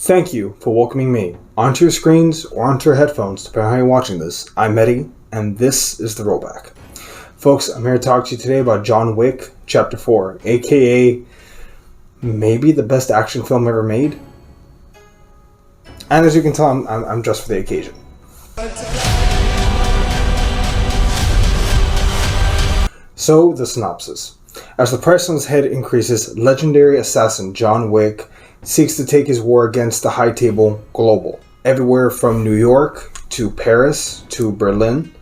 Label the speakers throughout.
Speaker 1: Thank you for welcoming me onto your screens or onto your headphones, depending on how you're watching this. I'm Mehdi, and this is The Rollback. Folks, I'm here to talk to you today about John Wick Chapter 4, aka maybe the best action film ever made. And as you can tell, I'm dressed for the occasion. So, the synopsis. As the price on his head increases, legendary assassin John Wick seeks to take his war against the high table global, everywhere from New York to Paris to Berlin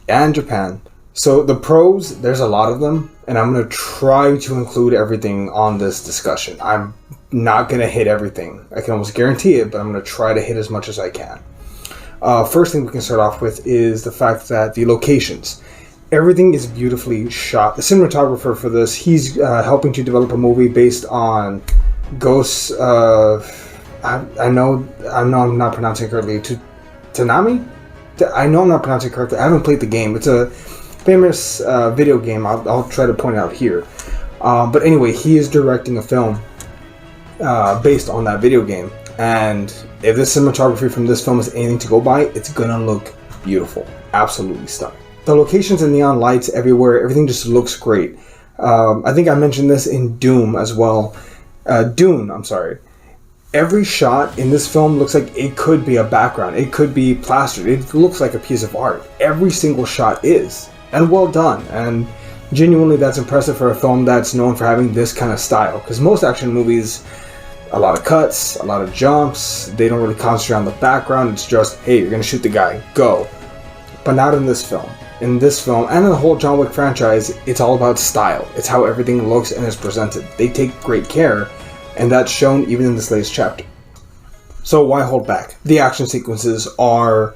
Speaker 1: and Japan. So the pros, there's a lot of them, and I'm going to try to include everything on this discussion. I'm not going to hit everything. I can almost guarantee it, but I'm going to try to hit as much as I can. First thing we can start off with is the fact that the locations. Everything is beautifully shot. The cinematographer for this, he's helping to develop a movie based on ghosts. I know I'm not pronouncing it correctly. Tanami? I know I'm not pronouncing it correctly. I haven't played the game. It's a famous video game. I'll try to point it out here. But anyway, he is directing a film based on that video game. And if the cinematography from this film is anything to go by, it's gonna look beautiful. Absolutely stunning. The locations and neon lights everywhere, everything just looks great. I think I mentioned this in Dune as well. Dune, I'm sorry. Every shot in this film looks like it could be a background. It could be plastered. It looks like a piece of art. Every single shot is. And well done. And genuinely that's impressive for a film that's known for having this kind of style. Because most action movies, a lot of cuts, a lot of jumps. They don't really concentrate on the background. It's just, hey, you're going to shoot the guy. Go. But not in this film. In this film, and in the whole John Wick franchise, it's all about style. It's how everything looks and is presented. They take great care, and that's shown even in this latest chapter. So why hold back? The action sequences are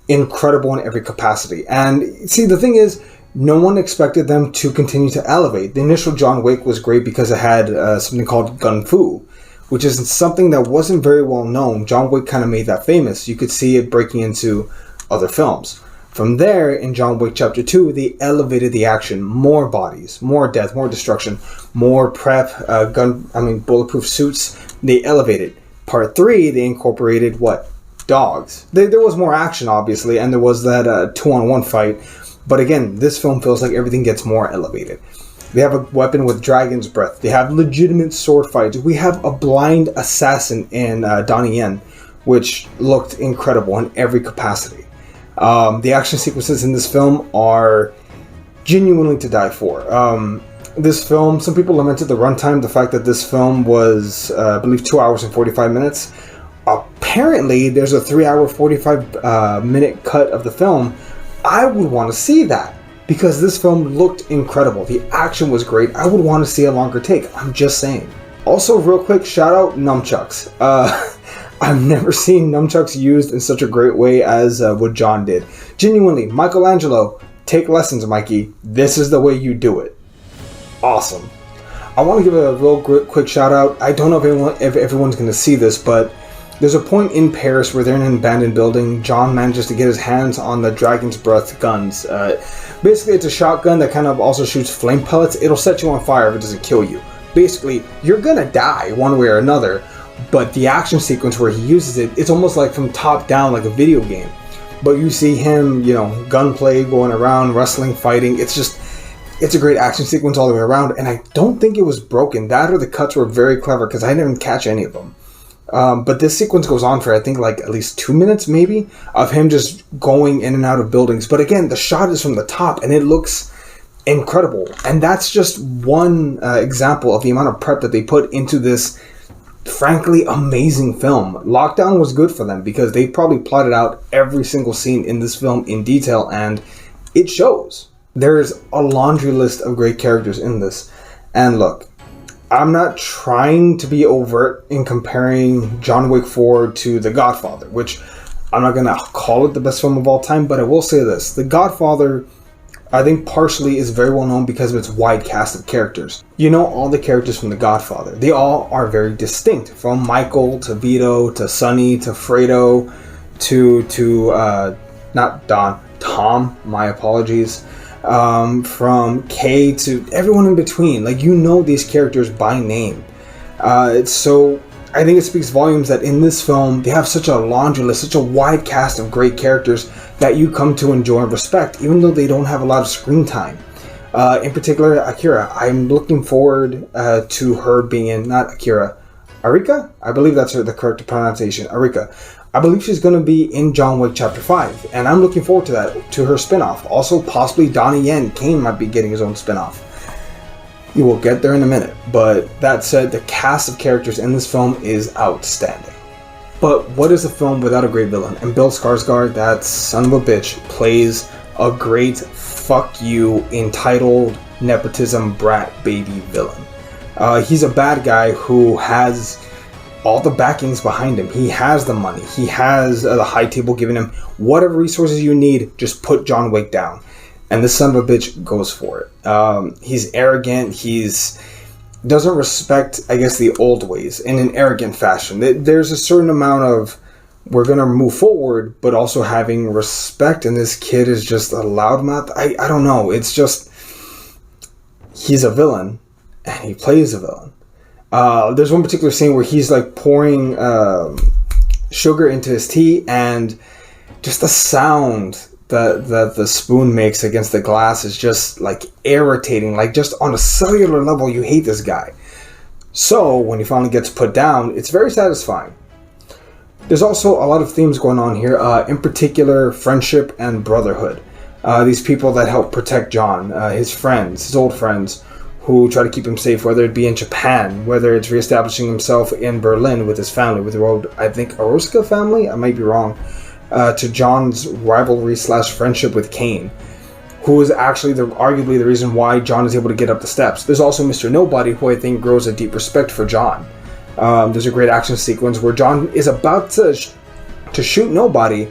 Speaker 1: incredible in every capacity. And see, the thing is, no one expected them to continue to elevate. The initial John Wick was great because it had something called Gun Fu, which is something that wasn't very well known. John Wick kind of made that famous. You could see it breaking into other films. From there, in John Wick Chapter 2, they elevated the action. More bodies, more death, more destruction, more prep, bulletproof suits. They elevated. Part 3, they incorporated what? Dogs. There was more action, obviously, and there was that 2-on-1 fight. But again, this film feels like everything gets more elevated. They have a weapon with dragon's breath. They have legitimate sword fights. We have a blind assassin in Donnie Yen, which looked incredible in every capacity. The action sequences in this film are genuinely to die for. This film, some people lamented the runtime, the fact that this film was, I believe, 2 hours and 45 minutes. Apparently, there's a 3-hour, 45-minute cut of the film. I would want to see that because this film looked incredible. The action was great. I would want to see a longer take. I'm just saying. Also, real quick, shout out nunchucks. I've never seen nunchucks used in such a great way as what John did. Genuinely, Michelangelo, take lessons, Mikey. This is the way you do it. Awesome. I want to give a real quick shout out. I don't know if everyone's going to see this, but there's a point in Paris where they're in an abandoned building. John manages to get his hands on the Dragon's Breath guns. Basically, it's a shotgun that kind of also shoots flame pellets. It'll set you on fire if it doesn't kill you. Basically, you're going to die one way or another. But the action sequence where he uses it, it's almost like from top down, like a video game. But you see him, gunplay, going around, wrestling, fighting. It's a great action sequence all the way around. And I don't think it was broken. That or the cuts were very clever because I didn't catch any of them. But this sequence goes on for, I think, like at least 2 minutes, maybe, of him just going in and out of buildings. But again, the shot is from the top and it looks incredible. And that's just one example of the amount of prep that they put into this frankly amazing film. Lockdown was good for them because they probably plotted out every single scene in this film in detail, and it shows. There's a laundry list of great characters in this. And look, I'm not trying to be overt in comparing John Wick 4 to The Godfather, which I'm not going to call it the best film of all time, but I will say this. The Godfather, I think partially is very well known because of its wide cast of characters. You know all the characters from The Godfather. They all are very distinct. From Michael to Vito to Sonny to Fredo to not Don, Tom, my apologies. From Kay to everyone in between. Like, you know these characters by name. So I think it speaks volumes that in this film, they have such a laundry list, such a wide cast of great characters that you come to enjoy and respect, even though they don't have a lot of screen time. In particular, Akira. I'm looking forward to her being in, not Akira, Arika? I believe that's the correct pronunciation, Arika. I believe she's going to be in John Wick Chapter 5, and I'm looking forward to that, to her spinoff. Also, possibly Donnie Yen, Kane might be getting his own spinoff. You will get there in a minute, but that said, the cast of characters in this film is outstanding. But what is a film without a great villain? And Bill Skarsgård, that son of a bitch, plays a great fuck you, entitled nepotism brat baby villain. He's a bad guy who has all the backings behind him. He has the money. He has the high table giving him whatever resources you need. Just put John Wick down. And this son of a bitch goes for it. He's arrogant. He's doesn't respect, I guess, the old ways in an arrogant fashion. There's a certain amount of we're going to move forward, but also having respect. And this kid is just a loudmouth. I don't know. It's just, he's a villain and he plays a villain. There's one particular scene where he's like pouring sugar into his tea, and just the sound that the spoon makes against the glass is just like irritating. Like, just on a cellular level, you hate this guy. So when he finally gets put down, it's very satisfying. There's also a lot of themes going on here, in particular friendship and brotherhood. These people that help protect John, his friends, his old friends, who try to keep him safe, whether it be in Japan, whether it's reestablishing himself in Berlin with his family, with the old, I think, Aruska family? I might be wrong. To John's rivalry / friendship with Kane, who is actually arguably the reason why John is able to get up the steps. There's also Mr. Nobody, who I think grows a deep respect for John. There's a great action sequence where John is about to shoot Nobody,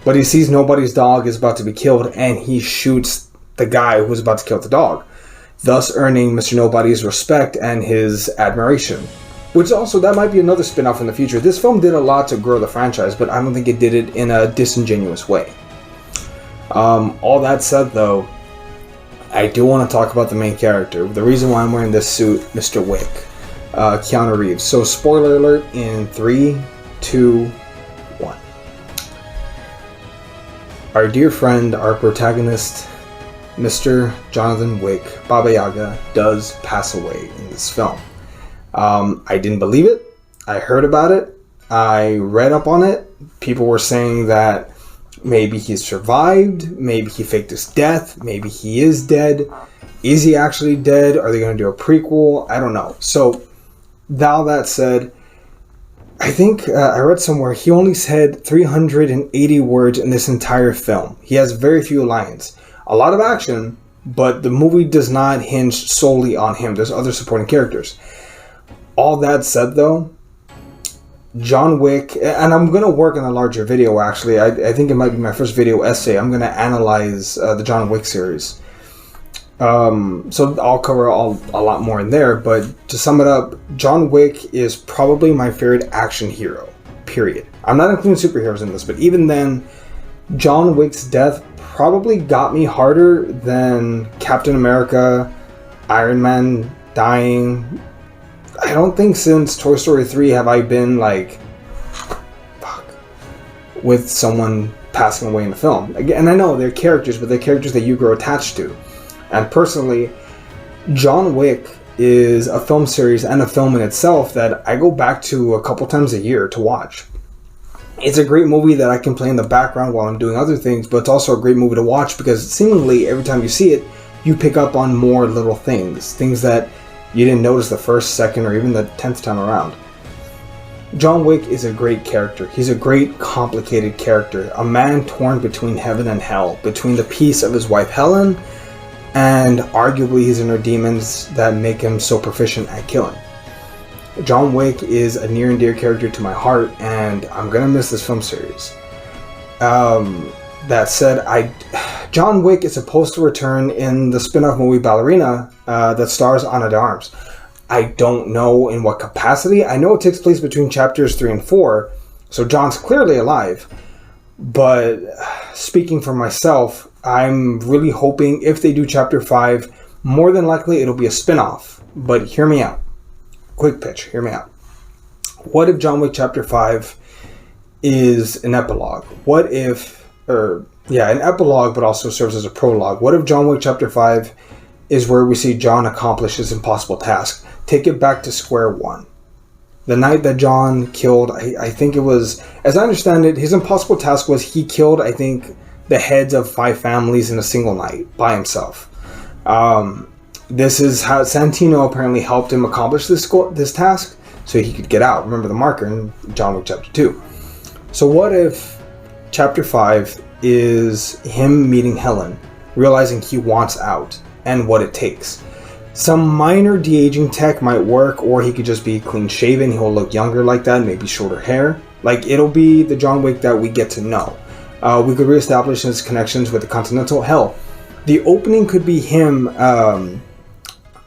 Speaker 1: but he sees Nobody's dog is about to be killed, and he shoots the guy who's about to kill the dog, thus earning Mr. Nobody's respect and his admiration. Which also, that might be another spin-off in the future. This film did a lot to grow the franchise, but I don't think it did it in a disingenuous way. All that said, though, I do want to talk about the main character. The reason why I'm wearing this suit, Mr. Wick, Keanu Reeves. So, spoiler alert in 3, 2, 1. Our dear friend, our protagonist, Mr. Jonathan Wick, Baba Yaga, does pass away in this film. I didn't believe it. I heard about it. I read up on it. People were saying that maybe he survived. Maybe he faked his death. Maybe he is dead. Is he actually dead? Are they going to do a prequel? I don't know. So, now that said, I think I read somewhere he only said 380 words in this entire film. He has very few lines. A lot of action, but the movie does not hinge solely on him. There's other supporting characters. All that said, though, John Wick, and I'm going to work on a larger video, actually. I think it might be my first video essay. I'm going to analyze the John Wick series. So I'll cover a lot more in there, but to sum it up, John Wick is probably my favorite action hero, period. I'm not including superheroes in this, but even then, John Wick's death probably got me harder than Captain America, Iron Man dying. I don't think since Toy Story 3 have I been like, fuck, with someone passing away in the film. Again, and I know they're characters, but they're characters that you grow attached to. And personally, John Wick is a film series and a film in itself that I go back to a couple times a year to watch. It's a great movie that I can play in the background while I'm doing other things, but it's also a great movie to watch because seemingly every time you see it, you pick up on more little things that you didn't notice the first, second, or even the 10th time around. John Wick is a great character. He's a great, complicated character. A man torn between heaven and hell, between the peace of his wife Helen and arguably his inner demons that make him so proficient at killing. John Wick is a near and dear character to my heart, and I'm gonna miss this film series. That said, John Wick is supposed to return in the spin-off movie Ballerina that stars Ana de Armas. I don't know in what capacity. I know it takes place between chapters 3 and 4, so John's clearly alive. But speaking for myself, I'm really hoping if they do chapter 5, more than likely it'll be a spin-off. But hear me out. Quick pitch, hear me out. What if John Wick Chapter 5 is an epilogue? What if, an epilogue, but also serves as a prologue? What if John Wick Chapter 5 is where we see John accomplish his impossible task? Take it back to square one. The night that John killed, I think it was, as I understand it, his impossible task was he killed, I think, the heads of 5 families in a single night by himself. This is how Santino apparently helped him accomplish this task so he could get out. Remember the marker in John Wick Chapter 2. So what if Chapter 5 is him meeting Helen, realizing he wants out, and what it takes? Some minor de-aging tech might work, or he could just be clean-shaven. He'll look younger like that, maybe shorter hair. Like, it'll be the John Wick that we get to know. We could reestablish his connections with the Continental. Hell, the opening could be him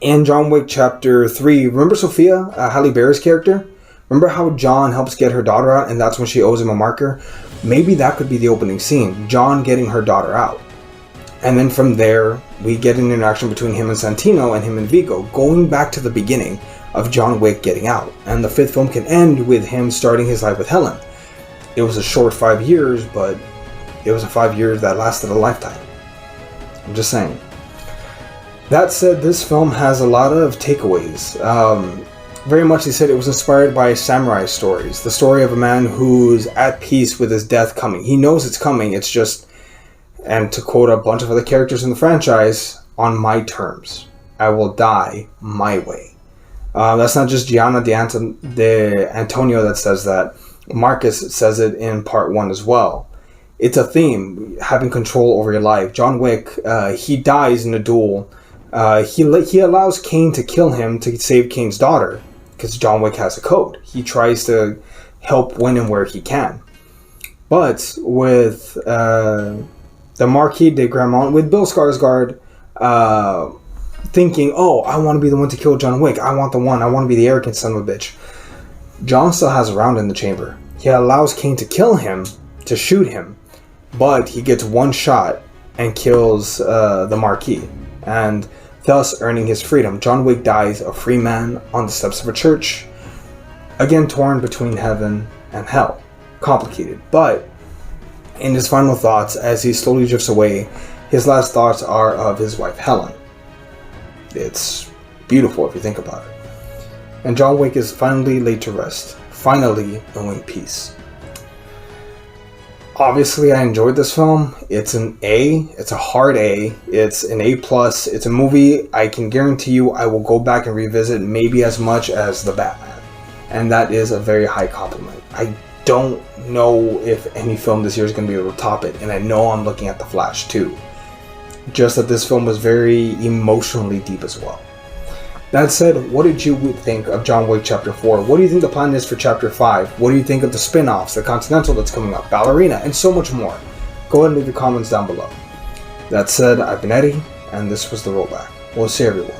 Speaker 1: in John Wick Chapter 3. Remember Sophia, Halle Berry's character? Remember how John helps get her daughter out, and that's when she owes him a marker? Maybe that could be the opening scene. John getting her daughter out. And then from there, we get an interaction between him and Santino and him and Vigo, going back to the beginning of John Wick getting out. And the 5th film can end with him starting his life with Helen. It was a short 5 years, but it was a 5 years that lasted a lifetime. I'm just saying. That said, this film has a lot of takeaways. Very much, they said it was inspired by samurai stories. The story of a man who's at peace with his death coming. He knows it's coming, it's just, and to quote a bunch of other characters in the franchise, on my terms. I will die my way. That's not just Gianna de Antonio that says that. Marcus says it in part 1 as well. It's a theme, having control over your life. John Wick, he dies in a duel. He allows Kane to kill him to save Kane's daughter, because John Wick has a code. He tries to help when and where he can. But with the Marquis de Gramont, with Bill Skarsgård thinking, oh, I want to be the one to kill John Wick. I want to be the arrogant son of a bitch. John still has a round in the chamber. He allows Kane to kill him, to shoot him, but he gets one shot and kills the Marquis, and thus earning his freedom. John Wick dies a free man on the steps of a church, again torn between heaven and hell. Complicated, but in his final thoughts, as he slowly drifts away, his last thoughts are of his wife Helen. It's beautiful if you think about it. And John Wick is finally laid to rest, finally knowing peace. Obviously, I enjoyed this film. It's an A. It's a hard A. It's an A+. It's a movie I can guarantee you I will go back and revisit maybe as much as The Batman. And that is a very high compliment. I don't know if any film this year is going to be able to top it. And I know I'm looking at The Flash too. Just that this film was very emotionally deep as well. That said, what did you think of John Wick Chapter 4? What do you think the plan is for Chapter 5? What do you think of the spin-offs, the Continental that's coming up, Ballerina, and so much more? Go ahead and leave your comments down below. That said, I've been Eddie, and this was The Rollback. We'll see everyone